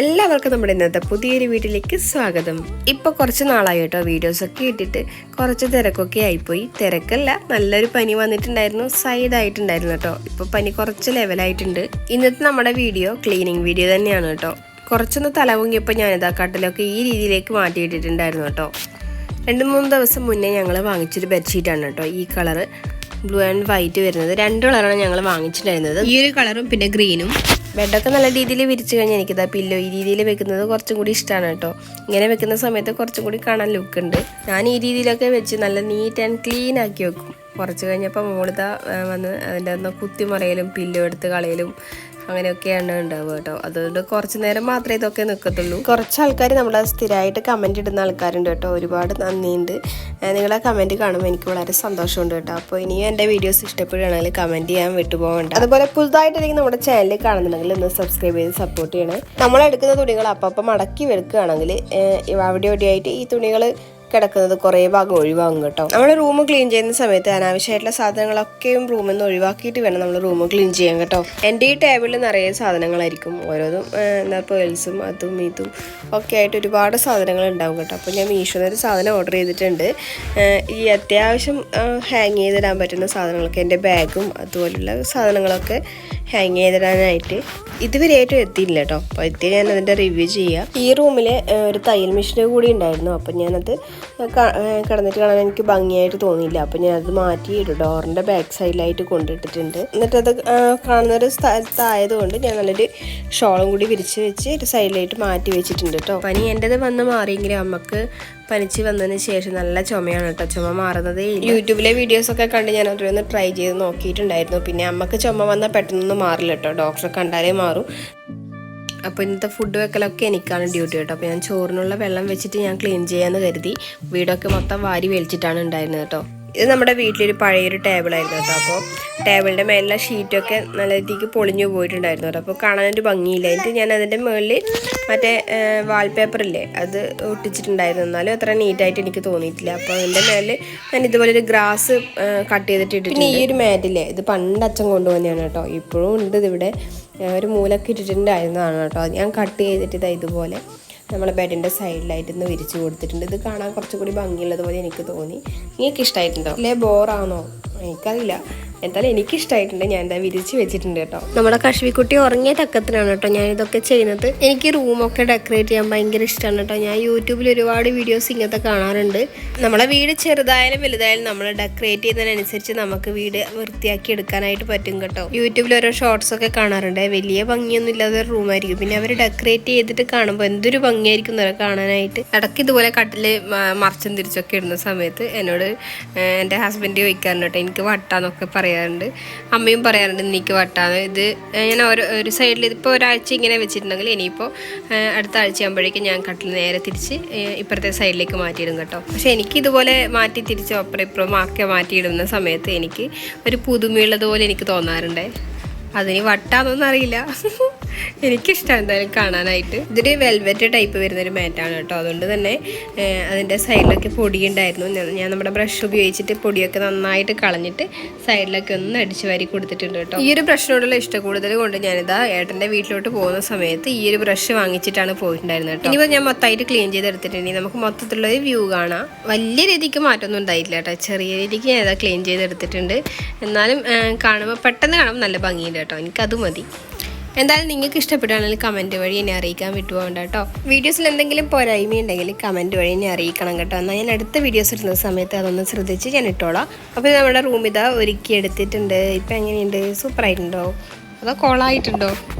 എല്ലാവർക്കും നമ്മുടെ ഇന്നത്തെ പുതിയൊരു വീട്ടിലേക്ക് സ്വാഗതം. ഇപ്പോൾ കുറച്ച് നാളായി കേട്ടോ വീഡിയോസൊക്കെ ഇട്ടിട്ട് കുറച്ച് തിരക്കൊക്കെ ആയിപ്പോയി. തിരക്കല്ല, നല്ലൊരു പനി വന്നിട്ടുണ്ടായിരുന്നു, സൈഡായിട്ടുണ്ടായിരുന്നു കേട്ടോ. ഇപ്പോൾ പനി കുറച്ച് ലെവലായിട്ടുണ്ട്. ഇന്നത്തെ നമ്മുടെ വീഡിയോ ക്ലീനിങ് വീഡിയോ തന്നെയാണ് കേട്ടോ. കുറച്ചൊന്ന് തലമുങ്ങിയപ്പോൾ ഞാനിതാ കട്ടിലൊക്കെ ഈ രീതിയിലേക്ക് മാറ്റിയിട്ടിട്ടുണ്ടായിരുന്നു കേട്ടോ. 2-3 ദിവസം മുന്നേ ഞങ്ങൾ വാങ്ങിച്ചൊരു ബെഡ്ഷീറ്റാണ് കേട്ടോ. ഈ കളറ് ബ്ലൂ ആൻഡ് വൈറ്റ് വരുന്നത് 2 കളറാണ് ഞങ്ങൾ വാങ്ങിച്ചിട്ടുണ്ടായിരുന്നത്. ഈ ഒരു കളറും പിന്നെ ഗ്രീനും. ബെഡൊക്കെ നല്ല രീതിയിൽ വിരിച്ചു കഴിഞ്ഞാൽ എനിക്കിതാ പില്ലോ ഈ രീതിയിൽ വെക്കുന്നത് കുറച്ചും കൂടി ഇഷ്ടമാണ് കേട്ടോ. ഇങ്ങനെ വെക്കുന്ന സമയത്ത് കുറച്ചും കൂടി കാണാൻ ലുക്ക് ഉണ്ട്. ഞാൻ ഈ രീതിയിലൊക്കെ വെച്ച് നല്ല നീറ്റ് ആൻഡ് ക്ലീൻ ആക്കി വെക്കും. കുറച്ച് കഴിഞ്ഞപ്പോൾ മോളിതാ വന്ന് അതിൻ്റെ ഒന്ന് കുത്തിമറയലും പില്ലോ എടുത്ത് കളയലും അങ്ങനെയൊക്കെയാണ് ഉണ്ടാവുക കേട്ടോ. അതുകൊണ്ട് കുറച്ച് നേരം മാത്രമേ ഇതൊക്കെ നിൽക്കത്തുള്ളൂ. കുറച്ച് ആൾക്കാർ നമ്മളെ സ്ഥിരമായിട്ട് കമൻറ്റ് ഇടുന്ന ആൾക്കാരുണ്ട് കേട്ടോ. ഒരുപാട് നന്ദിയുണ്ട്. നിങ്ങളെ കമൻറ്റ് കാണുമ്പോൾ എനിക്ക് വളരെ സന്തോഷമുണ്ട് കേട്ടോ. അപ്പോൾ ഇനിയും എൻ്റെ വീഡിയോസ് ഇഷ്ടപ്പെടുകയാണെങ്കിൽ കമൻറ്റ് ചെയ്യാൻ വിട്ടുപോകണ്ട. അതുപോലെ പുതുതായിട്ടായിരിക്കും നമ്മുടെ ചാനൽ കാണുന്നുണ്ടെങ്കിൽ ഒന്ന് സബ്സ്ക്രൈബ് ചെയ്ത് സപ്പോർട്ട് ചെയ്യണേ. നമ്മളെടുക്കുന്ന തുണികൾ അപ്പം മടക്കി വെക്കുകയാണെങ്കിൽ അവിടെ എവിടെയായിട്ട് ഈ തുണികൾ കിടക്കുന്നത് കുറേ ഭാഗം ഒഴിവാകും കേട്ടോ. നമ്മൾ റൂം ക്ലീൻ ചെയ്യുന്ന സമയത്ത് അനാവശ്യമായിട്ടുള്ള സാധനങ്ങളൊക്കെയും റൂമിൽ നിന്ന് ഒഴിവാക്കിയിട്ട് വേണം നമ്മൾ റൂം ക്ലീൻ ചെയ്യാൻ കേട്ടോ. എൻ്റെ ഈ ടേബിളിൽ നിറയെ സാധനങ്ങളായിരിക്കും. ഓരോന്നും എന്താ പേൾസും അതും ഇതും ഒക്കെ ആയിട്ട് ഒരുപാട് സാധനങ്ങൾ ഉണ്ടാവും കേട്ടോ. അപ്പോൾ ഞാൻ മീഷോയിൽ ഒരു സാധനം ഓർഡർ ചെയ്തിട്ടുണ്ട്. ഈ അത്യാവശ്യം ഹാങ് ചെയ്തിടാൻ പറ്റുന്ന സാധനങ്ങളൊക്കെ, എൻ്റെ ബാഗും അതുപോലുള്ള സാധനങ്ങളൊക്കെ ഹാങ് ചെയ്തിടാനായിട്ട് ഇതുവരെയായിട്ടും എത്തിയില്ല കേട്ടോ. അപ്പോൾ എത്തി ഞാൻ അതിൻ്റെ റിവ്യൂ ചെയ്യാം. ഈ റൂമിൽ ഒരു തയ്യൽ മെഷീൻ കൂടി ഉണ്ടായിരുന്നു. അപ്പം ഞാനത് കിടന്നിട്ട് കാണാൻ എനിക്ക് ഭംഗിയായിട്ട് തോന്നിയില്ല. അപ്പം ഞാനത് മാറ്റി ഡോറിൻ്റെ ബാക്ക് സൈഡിലായിട്ട് കൊണ്ടിട്ടിട്ടുണ്ട്. എന്നിട്ടത് കാണുന്നൊരു സ്ഥലത്തായതുകൊണ്ട് ഞാൻ നല്ലൊരു ഷോളും കൂടി വിരിച്ച് വെച്ച് ഒരു സൈഡിലായിട്ട് മാറ്റി വെച്ചിട്ടുണ്ട് കേട്ടോ. പനി എൻ്റെത് വന്ന് മാറിയെങ്കിലും അമ്മക്ക് പനിച്ച് വന്നതിന് ശേഷം നല്ല ചുമയാണ് കേട്ടോ. ചുമ മാറുന്നത് യൂട്യൂബിലെ വീഡിയോസൊക്കെ കണ്ട് ഞാൻ അതൊന്ന് ട്രൈ ചെയ്ത് നോക്കിയിട്ടുണ്ടായിരുന്നു. പിന്നെ അമ്മക്ക് ചുമ വന്നാൽ പെട്ടെന്നൊന്നും മാറില്ല കേട്ടോ. ഡോക്ടറെ കണ്ടാലേ മാറും. അപ്പോൾ ഇന്നത്തെ ഫുഡ് വെക്കലൊക്കെ എനിക്കാണ് ഡ്യൂട്ടി കേട്ടോ. അപ്പോൾ ഞാൻ ചോറിനുള്ള വെള്ളം വെച്ചിട്ട് ഞാൻ ക്ലീൻ ചെയ്യാമെന്ന് കരുതി വീടൊക്കെ മൊത്തം വാരി വലിച്ചിട്ടാണ് ഉണ്ടായിരുന്നത് കേട്ടോ. ഇത് നമ്മുടെ വീട്ടിലൊരു പഴയൊരു ടേബിളായിരുന്നു കേട്ടോ. അപ്പോൾ ടേബിളിൻ്റെ മേലുള്ള ഷീറ്റൊക്കെ നല്ല രീതിക്ക് പൊളിഞ്ഞു പോയിട്ടുണ്ടായിരുന്നു കേട്ടോ. അപ്പോൾ കാണാനൊരു ഭംഗിയില്ല. എന്നിട്ട് ഞാൻ അതിൻ്റെ മുകളിൽ മറ്റേ വാൾപേപ്പറില്ലേ അത് ഒട്ടിച്ചിട്ടുണ്ടായിരുന്നു. എന്നാലും അത്ര നീറ്റായിട്ട് എനിക്ക് തോന്നിയിട്ടില്ല. അപ്പോൾ അതിൻ്റെ മേലിൽ ഞാൻ ഇതുപോലെ ഒരു ഗ്രാസ് കട്ട് ചെയ്തിട്ട് പിന്നെ ഈ ഒരു മാറ്റില്ലേ ഇത് പണ്ട് അച്ഛൻ കൊണ്ടുവന്നതാണ് കേട്ടോ. ഇപ്പോഴും ഉണ്ട് ഇതിവിടെ. ഒരു മൂലൊക്കെ ഇട്ടിട്ടുണ്ടായിരുന്നതാണ് കേട്ടോ. ഞാൻ കട്ട് ചെയ്തിട്ട് ഇതാ ഇതുപോലെ നമ്മളെ ബെഡിൻ്റെ സൈഡിലായിട്ട് ഇന്ന് വിരിച്ച് കൊടുത്തിട്ടുണ്ട്. ഇത് കാണാൻ കുറച്ചുകൂടി ഭംഗിയുള്ളതുപോലെ എനിക്ക് തോന്നി. നിങ്ങൾക്ക് ഇഷ്ടമായിട്ടുണ്ടോ? അല്ലേ ബോറാണോ? എനിക്കറിയില്ല. എന്തായാലും എനിക്കിഷ്ടമായിട്ടുണ്ട്. ഞാൻ എന്താ വിരിച്ച് വെച്ചിട്ടുണ്ട് കേട്ടോ. നമ്മുടെ കശ്മിക്കുട്ടി ഉറങ്ങിയ തക്കത്തിനാണ് കേട്ടോ ഞാൻ ഇതൊക്കെ ചെയ്യുന്നത്. എനിക്ക് റൂമൊക്കെ ഡെക്കറേറ്റ് ചെയ്യാൻ ഭയങ്കര ഇഷ്ടമാണ് കേട്ടോ. ഞാൻ യൂട്യൂബിൽ ഒരുപാട് വീഡിയോസ് ഇങ്ങനത്തെ കാണാറുണ്ട്. നമ്മളെ വീട് ചെറുതായാലും വലുതായാലും നമ്മൾ ഡെക്കറേറ്റ് ചെയ്യുന്നതിനനുസരിച്ച് നമുക്ക് വീട് വൃത്തിയാക്കി എടുക്കാനായിട്ട് പറ്റും കേട്ടോ. യൂട്യൂബിൽ ഓരോ ഷോർട്സ് ഒക്കെ കാണാറുണ്ട്. വലിയ ഭംഗിയൊന്നും ഇല്ലാത്ത ഒരു റൂമായിരിക്കും. പിന്നെ അവർ ഡെക്കറേറ്റ് ചെയ്തിട്ട് കാണുമ്പോൾ എന്തൊരു ഭംഗിയായിരിക്കും കാണാനായിട്ട്. ഇടയ്ക്ക് ഇതുപോലെ കട്ടിൽ മറിച്ചും തിരിച്ചൊക്കെ ഇടുന്ന സമയത്ത് എന്നോട് എൻ്റെ ഹസ്ബൻഡ് ചോദിക്കാറുണ്ട് കേട്ടോ, എനിക്ക് വട്ടാന്നൊക്കെ പറയാറുണ്ട്. അമ്മയും പറയാറുണ്ട് എനിക്ക് വട്ടാന്ന്. ഇത് ഞാൻ ഒരു സൈഡിൽ ഇതിപ്പോൾ ഒരാഴ്ച ഇങ്ങനെ വെച്ചിട്ടുണ്ടെങ്കിൽ ഇനിയിപ്പോൾ അടുത്ത ആഴ്ച ആകുമ്പോഴേക്കും ഞാൻ കട്ടിൽ നേരെ തിരിച്ച് ഇപ്പുറത്തെ സൈഡിലേക്ക് മാറ്റിയിടും കേട്ടോ. പക്ഷേ എനിക്ക് ഇതുപോലെ മാറ്റി തിരിച്ച് അപ്പുറം ഇപ്പുറം ഒക്കെ മാറ്റിയിടുന്ന സമയത്ത് എനിക്ക് ഒരു പുതുമയുള്ളതുപോലെ എനിക്ക് തോന്നാറുണ്ട്. അതിന് വട്ടാന്നൊന്നും അറിയില്ല. എനിക്കിഷ്ടമാണ് എന്തായാലും കാണാനായിട്ട്. ഇതൊരു വെൽവെറ്റ് ടൈപ്പ് വരുന്നൊരു മാറ്റാണ് കേട്ടോ. അതുകൊണ്ട് തന്നെ അതിൻ്റെ സൈഡിലൊക്കെ പൊടിയുണ്ടായിരുന്നു. ഞാൻ നമ്മുടെ ബ്രഷ് ഉപയോഗിച്ചിട്ട് പൊടിയൊക്കെ നന്നായിട്ട് കളഞ്ഞിട്ട് സൈഡിലൊക്കെ ഒന്ന് അടിച്ച് വാരി കൊടുത്തിട്ടുണ്ട് കേട്ടോ. ഈ ഒരു ബ്രഷിനോടുള്ള ഇഷ്ടം കൂടുതൽ കൊണ്ട് ഞാനിതാ ഏട്ടൻ്റെ വീട്ടിലോട്ട് പോകുന്ന സമയത്ത് ഈ ഒരു ബ്രഷ് വാങ്ങിച്ചിട്ടാണ് പോയിട്ടുണ്ടായിരുന്നത് കേട്ടോ. ഇനിയിപ്പോൾ ഞാൻ മൊത്തമായിട്ട് ക്ലീൻ ചെയ്തെടുത്തിട്ടുണ്ടെങ്കിൽ നമുക്ക് മൊത്തത്തിലുള്ളൊരു വ്യൂ കാണാം. വലിയ രീതിക്ക് മാറ്റമൊന്നും ഉണ്ടായിട്ടില്ല കേട്ടോ. ചെറിയ രീതിക്ക് ഞാൻ ഇതാ ക്ലീൻ ചെയ്തെടുത്തിട്ടുണ്ട്. എന്നാലും കാണുമ്പോൾ പെട്ടെന്ന് കാണുമ്പോൾ നല്ല ഭംഗിയുണ്ട് കേട്ടോ. എനിക്കത് മതി. എന്തായാലും നിങ്ങൾക്ക് ഇഷ്ടപ്പെടുകയാണെങ്കിൽ കമൻറ്റ് വഴി എന്നെ അറിയിക്കാൻ വിട്ടുപോകണ്ട കേട്ടോ. വീഡിയോസിൽ എന്തെങ്കിലും പോരായ്മയുണ്ടെങ്കിൽ കമൻറ്റ് വഴി എന്നെ അറിയിക്കണം കേട്ടോ. എന്നാൽ ഞാൻ അടുത്ത വീഡിയോസ് ഇടുന്ന സമയത്ത് അതൊന്ന് ശ്രദ്ധിച്ച് ഞാൻ ഇട്ടോളാം. അപ്പോൾ നമ്മുടെ റൂം ഇതാ ഒരുക്കി എടുത്തിട്ടുണ്ട്. ഇപ്പം എങ്ങനെയുണ്ട്? സൂപ്പറായിട്ടുണ്ടോ അതോ കോളായിട്ടുണ്ടോ?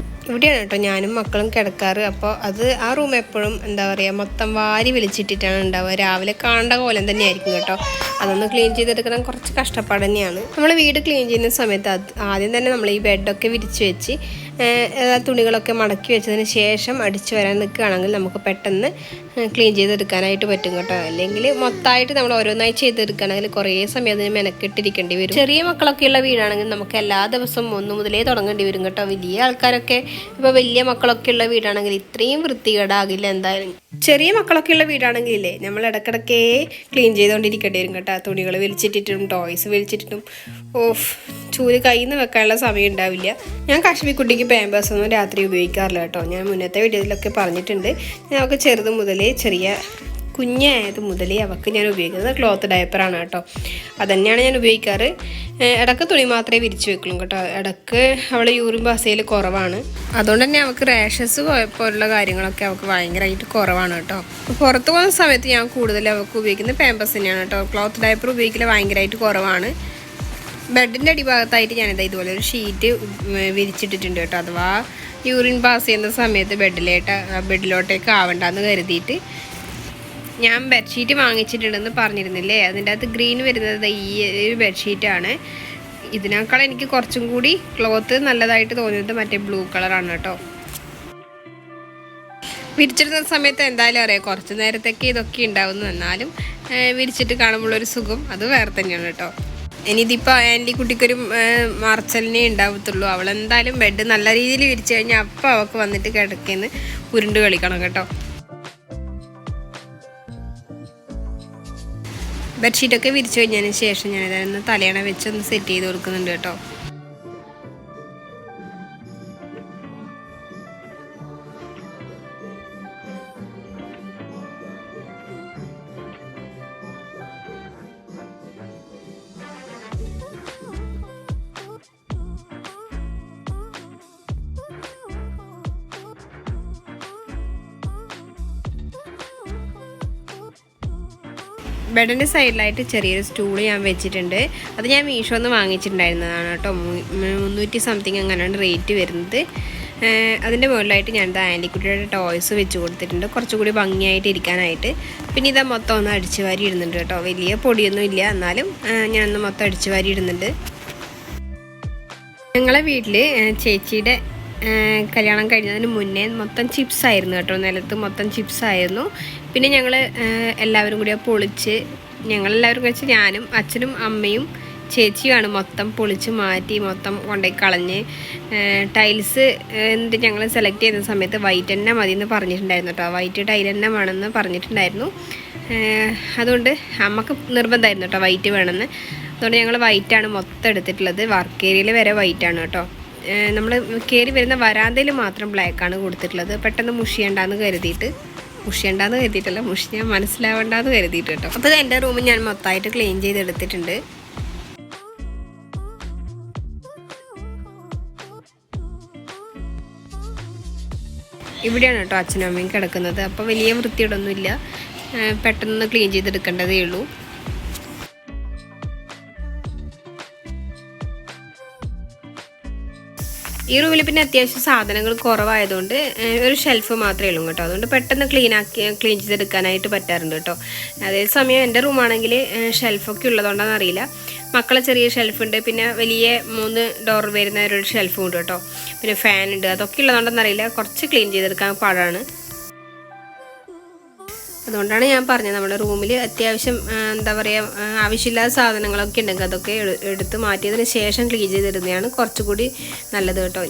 ഇവിടെയാണ് കേട്ടോ ഞാനും മക്കളും കിടക്കാറ്. അപ്പോൾ ആ റൂം എപ്പോഴും എന്താ പറയുക മൊത്തം വാരി വലിച്ചിട്ടിട്ടാണ് ഉണ്ടാവുക. രാവിലെ കാണേണ്ട കോലം തന്നെയായിരിക്കും കേട്ടോ. അതൊന്ന് ക്ലീൻ ചെയ്തെടുക്കണം കുറച്ച് കഷ്ടപ്പാട് തന്നെയാണ്. നമ്മൾ വീട് ക്ലീൻ ചെയ്യുന്ന സമയത്ത് ആദ്യം തന്നെ നമ്മൾ ഈ ബെഡൊക്കെ വിരിച്ച് വെച്ച് തുണികളൊക്കെ മടക്കി വെച്ചതിന് ശേഷം അടിച്ചു വരാൻ നിൽക്കുകയാണെങ്കിൽ നമുക്ക് പെട്ടെന്ന് ക്ലീൻ ചെയ്തെടുക്കാനായിട്ട് പറ്റും കേട്ടോ. അല്ലെങ്കിൽ മൊത്തമായിട്ട് നമ്മൾ ഓരോന്നായി ചെയ്തെടുക്കുകയാണെങ്കിൽ കുറേ സമയം അതിന് മെനക്കെട്ടിരിക്കേണ്ടി വരും. ചെറിയ മക്കളൊക്കെ ഉള്ള വീടാണെങ്കിൽ നമുക്ക് എല്ലാ ദിവസവും 1 മുതലേ തുടങ്ങേണ്ടി വരും കേട്ടോ. വലിയ ആൾക്കാരൊക്കെ ഇപ്പോൾ വലിയ മക്കളൊക്കെ ഉള്ള വീടാണെങ്കിൽ ഇത്രയും വൃത്തികേടാകില്ല എന്തായാലും. ചെറിയ മക്കളൊക്കെ ഉള്ള വീടാണെങ്കിലേ നമ്മൾ ഇടയ്ക്കിടയ്ക്കേ ക്ലീൻ ചെയ്തുകൊണ്ടിരിക്കേണ്ടി വരും കേട്ടോ. തുണികൾ വലിച്ചിട്ടിട്ടും ടോയ്സ് വലിച്ചിട്ടിട്ടും ചൂല് കയ്യിൽ നിന്ന് വെക്കാനുള്ള സമയം ഉണ്ടാവില്ല. ഞാൻ കശ്മീർക്കുട്ടിക്ക് പാമ്പേഴ്സ് ഒന്നും രാത്രി ഉപയോഗിക്കാറില്ല കേട്ടോ. ഞാൻ മുന്നത്തെ വീഡിയോയിലൊക്കെ പറഞ്ഞിട്ടുണ്ട്. ഞാൻ അവൾക്ക് ചെറുത് മുതലേ കുഞ്ഞായത് മുതലേ അവൾക്ക് ഞാൻ ഉപയോഗിക്കുന്നത് ക്ലോത്ത് ഡയപ്പറാണ് കേട്ടോ. അതുതന്നെയാണ് ഞാൻ ഉപയോഗിക്കാറ്. ഇടയ്ക്ക് തുണി മാത്രമേ വിരിച്ച് വെക്കുള്ളൂ കേട്ടോ. ഇടയ്ക്ക് അവൾ യൂറിൻ പാസ് ചെയ്യൽ കുറവാണ്. അതുകൊണ്ട് തന്നെ അവൾക്ക് റാഷസ് പോലുള്ള കാര്യങ്ങളൊക്കെ അവൾക്ക് ഭയങ്കരമായിട്ട് കുറവാണ് കേട്ടോ. പുറത്ത് പോകുന്ന സമയത്ത് ഞാൻ കൂടുതൽ അവൾക്ക് ഉപയോഗിക്കുന്നത് പാമ്പേഴ്സ് തന്നെയാണ് കേട്ടോ. ക്ലോത്ത് ഡയപ്പർ ഉപയോഗിക്കൽ ഭയങ്കരമായിട്ട് കുറവാണ്. ബെഡിൻ്റെ അടിഭാഗത്തായിട്ട് ഞാനിത് ഇതുപോലെ ഒരു ഷീറ്റ് വിരിച്ചിട്ടിട്ടുണ്ട് കേട്ടോ. അഥവാ യൂറിൻ പാസ് ചെയ്യുന്ന സമയത്ത് ബെഡിലോട്ടേക്ക് ആവണ്ടെന്ന് കരുതിയിട്ട്. ഞാൻ ബെഡ്ഷീറ്റ് വാങ്ങിച്ചിട്ടുണ്ടെന്ന് പറഞ്ഞിരുന്നില്ലേ, അതിൻ്റെ അകത്ത് ഗ്രീൻ വരുന്നത് ഈ ഒരു ബെഡ്ഷീറ്റാണ്. ഇതിനേക്കാൾ എനിക്ക് കുറച്ചും കൂടി ക്ലോത്ത് നല്ലതായിട്ട് തോന്നിയത് മറ്റേ ബ്ലൂ കളറാണ് കേട്ടോ. വിരിച്ചിടുന്ന സമയത്ത് എന്തായാലും അറിയാം കുറച്ച് നേരത്തേക്ക് ഇതൊക്കെ ഉണ്ടാവുന്നു. എന്നാലും വിരിച്ചിട്ട് കാണുമ്പോഴൊരു സുഖം അത് വേറെ തന്നെയാണ് കേട്ടോ. ഇനിയിതിപ്പോൾ ആൻറ്റി കുട്ടിക്കൊരു മറച്ചലിനെ ഉണ്ടാവത്തുള്ളൂ. അവളെന്തായാലും ബെഡ് നല്ല രീതിയിൽ വിരിച്ചു കഴിഞ്ഞാൽ അപ്പം അവൾക്ക് വന്നിട്ട് കിടക്കേന്ന് ഉരുണ്ട് കളിക്കണം കേട്ടോ. ബെഡ്ഷീറ്റൊക്കെ വിരിച്ചു കഴിഞ്ഞതിന് ശേഷം ഞാനിതൊന്ന് തലയണ വെച്ചൊന്ന് സെറ്റ് ചെയ്ത് കൊടുക്കുന്നുണ്ട് കേട്ടോ. ബെഡിൻ്റെ സൈഡിലായിട്ട് ചെറിയൊരു സ്റ്റൂൾ ഞാൻ വെച്ചിട്ടുണ്ട്. അത് ഞാൻ മീഷോന്ന് വാങ്ങിച്ചിട്ടുണ്ടായിരുന്നതാണ് കേട്ടോ. 300 സംതിങ് അങ്ങനെയാണ് റേറ്റ് വരുന്നത്. അതിൻ്റെ മുകളിലായിട്ട് ഞാൻ ആൻറ്റിക്കുട്ടിയുടെ ടോയ്സ് വെച്ച് കൊടുത്തിട്ടുണ്ട്, കുറച്ചുകൂടി ഭംഗിയായിട്ട് ഇരിക്കാനായിട്ട്. പിന്നെ ഇതാ മൊത്തം ഒന്ന് അടിച്ചു വാരി ഇടുന്നുണ്ട് കേട്ടോ. വലിയ പൊടിയൊന്നും ഇല്ല, എന്നാലും ഞാനൊന്ന് മൊത്തം അടിച്ചു വാരി ഇടുന്നുണ്ട്. ഞങ്ങളെ വീട്ടിൽ ചേച്ചിയുടെ കല്യാണം കഴിഞ്ഞതിന് മുന്നേ മൊത്തം ചിപ്സായിരുന്നു കേട്ടോ. നിലത്ത് മൊത്തം ചിപ്സായിരുന്നു. പിന്നെ ഞങ്ങൾ എല്ലാവരും കൂടി പൊളിച്ച്, ഞങ്ങളെല്ലാവരും കഴിച്ച് ഞാനും അച്ഛനും അമ്മയും ചേച്ചിയുമാണ് മൊത്തം പൊളിച്ച് മാറ്റി മൊത്തം കൊണ്ടുപോയി കളഞ്ഞ്. ടൈൽസ് എന്നിട്ട് ഞങ്ങൾ സെലക്ട് ചെയ്യുന്ന സമയത്ത് വൈറ്റ് തന്നെ മതി എന്ന് പറഞ്ഞിട്ടുണ്ടായിരുന്നു കേട്ടോ. വൈറ്റ് ടൈൽ തന്നെ വേണമെന്ന് പറഞ്ഞിട്ടുണ്ടായിരുന്നു. അതുകൊണ്ട് അമ്മക്ക് നിർബന്ധമായിരുന്നു കേട്ടോ വൈറ്റ് വേണമെന്ന്. അതുകൊണ്ട് ഞങ്ങൾ വൈറ്റാണ് മൊത്തം എടുത്തിട്ടുള്ളത്. വർക്ക് ഏരിയയിൽ വരെ വൈറ്റാണ് കേട്ടോ. നമ്മൾ കയറി വരുന്ന വരാന്തയിൽ മാത്രം ബ്ലാക്കാണ് കൊടുത്തിട്ടുള്ളത്. പെട്ടെന്ന് മുഷിയണ്ടെന്ന് കരുതിയിട്ടല്ല, മുഷിഞ്ഞാൽ മനസ്സിലാവണ്ടെന്ന് കരുതിയിട്ട് കേട്ടോ. അപ്പോൾ എൻ്റെ റൂം ഞാൻ മൊത്തമായിട്ട് ക്ലീൻ ചെയ്തെടുത്തിട്ടുണ്ട്. ഇവിടെയാണ് കേട്ടോ അച്ഛനും അമ്മയും കിടക്കുന്നത്. അപ്പോൾ വലിയ വൃത്തിയോടൊന്നുമില്ല, പെട്ടെന്ന് ക്ലീൻ ചെയ്തെടുക്കേണ്ടതേ ഉള്ളൂ. ഈ റൂമിൽ പിന്നെ അത്യാവശ്യം സാധനങ്ങൾ കുറവായതുകൊണ്ട് ഒരു ഷെൽഫ് മാത്രമേ ഉള്ളൂ കേട്ടോ. അതുകൊണ്ട് പെട്ടെന്ന് ക്ലീൻ ചെയ്തെടുക്കാനായിട്ട് പറ്റാറുണ്ട് കേട്ടോ. അതേസമയം എൻ്റെ റൂമാണെങ്കിൽ ഷെൽഫൊക്കെ ഉള്ളതുകൊണ്ടാണെന്ന് അറിയില്ല, മക്കളെ ചെറിയ ഷെൽഫുണ്ട്, പിന്നെ വലിയ 3 ഡോർ വരുന്ന ഒരു ഷെൽഫും ഉണ്ട് കേട്ടോ. പിന്നെ ഫാനുണ്ട്. അതൊക്കെ ഉള്ളതുകൊണ്ടെന്ന് അറിയില്ല, കുറച്ച് ക്ലീൻ ചെയ്തെടുക്കാൻ പാടാണ്. അതുകൊണ്ടാണ് ഞാൻ പറഞ്ഞത് നമ്മുടെ റൂമിൽ അത്യാവശ്യം എന്താ പറയുക ആവശ്യമില്ലാത്ത സാധനങ്ങളൊക്കെ ഉണ്ടെങ്കിൽ അതൊക്കെ എടുത്ത് മാറ്റിയതിന് ശേഷം ക്ലീൻ ചെയ്തിടുന്നതാണ് കുറച്ചുകൂടി നല്ലത് കേട്ടോ.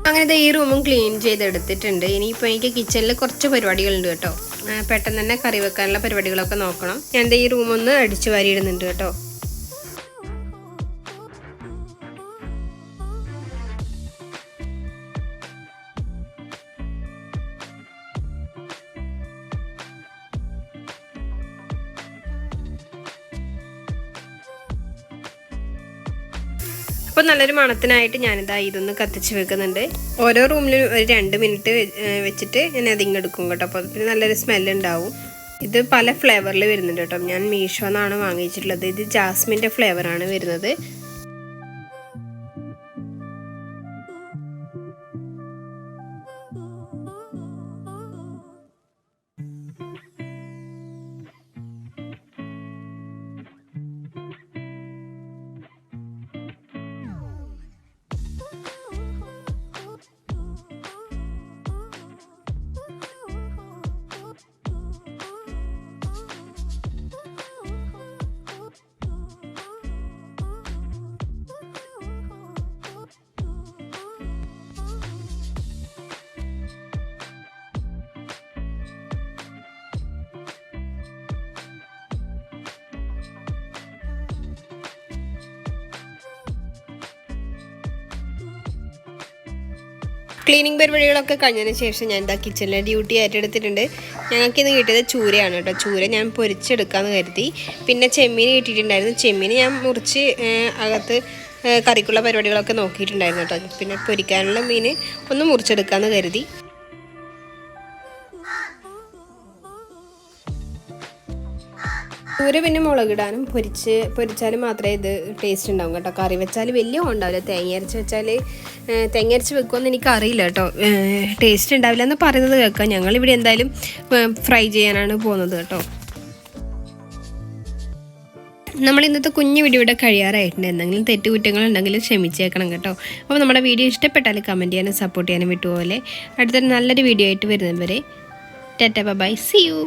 അങ്ങനെ ഈ റൂമും ക്ലീൻ ചെയ്തെടുത്തിട്ടുണ്ട്. ഇനിയിപ്പോൾ എനിക്ക് കിച്ചണിൽ കുറച്ച് പരിപാടികളുണ്ട് കേട്ടോ. പെട്ടെന്ന് തന്നെ കറി വെക്കാനുള്ള പരിപാടികളൊക്കെ നോക്കണം. ഞാൻ ഈ റൂമൊന്ന് അടിച്ചു വാരി ഇടുന്നുണ്ട് കേട്ടോ. അപ്പോൾ നല്ലൊരു മണത്തിനായിട്ട് ഞാനിതാ ഇതൊന്ന് കത്തിച്ച് വെക്കുന്നുണ്ട്. ഓരോ റൂമിലും ഒരു 2 മിനിറ്റ് വെച്ചിട്ട് ഞാൻ അതിങ്ങെടുക്കും കേട്ടോ. അപ്പോൾ പിന്നെ നല്ലൊരു സ്മെല്ലുണ്ടാവും. ഇത് പല ഫ്ലേവറിൽ വരുന്നുണ്ട് കേട്ടോ. ഞാൻ മീഷോന്നാണ് വാങ്ങിച്ചിട്ടുള്ളത്. ഇത് ജാസ്മിൻ്റെ ഫ്ലേവറാണ് വരുന്നത്. ക്ലീനിങ് പരിപാടികളൊക്കെ കഴിഞ്ഞതിന് ശേഷം ഞാൻ എന്താ കിച്ചണിലെ ഡ്യൂട്ടി ഏറ്റെടുത്തിട്ടുണ്ട്. ഞങ്ങൾക്കിന്ന് കിട്ടിയത് ചൂരയാണ് കേട്ടോ. ചൂര ഞാൻ പൊരിച്ചെടുക്കാമെന്ന് കരുതി. പിന്നെ ചെമ്മീൻ കിട്ടിയിട്ടുണ്ടായിരുന്നു. ചെമ്മീൻ ഞാൻ മുറിച്ച് അകത്ത് കറിക്കുള്ള പരിപാടികളൊക്കെ നോക്കിയിട്ടുണ്ടായിരുന്നു കേട്ടോ. പിന്നെ പൊരിക്കാനുള്ള മീൻ ഒന്ന് മുറിച്ചെടുക്കാമെന്ന് കരുതി. ചൂര പിന്നെ മുളകിടാനും പൊരിച്ചാലും മാത്രമേ ഇത് ടേസ്റ്റ് ഉണ്ടാവും കേട്ടോ. കറി വെച്ചാൽ വലിയ ഉണ്ടാവില്ല. തേങ്ങ അരച്ച് വെക്കുമെന്ന് എനിക്കറിയില്ല കേട്ടോ. ടേസ്റ്റ് ഉണ്ടാവില്ല എന്ന് പറയുന്നത് കേൾക്കാം. ഞങ്ങളിവിടെ എന്തായാലും ഫ്രൈ ചെയ്യാനാണ് പോകുന്നത് കേട്ടോ. നമ്മൾ ഇന്നത്തെ കുഞ്ഞു വീഡിയോ ഇവിടെ കഴിയാറായിട്ടുണ്ട്. എന്തെങ്കിലും തെറ്റുകുറ്റങ്ങളുണ്ടെങ്കിലും ക്ഷമിച്ചേക്കണം കേട്ടോ. അപ്പോൾ നമ്മുടെ വീഡിയോ ഇഷ്ടപ്പെട്ടാൽ കമൻറ്റ് ചെയ്യാനും സപ്പോർട്ട് ചെയ്യാനും വിട്ടുപോലെ അടുത്തൊരു നല്ലൊരു വീഡിയോ ആയിട്ട് വരുന്നവരെ ടാറ്റ ബൈ, സീ യു.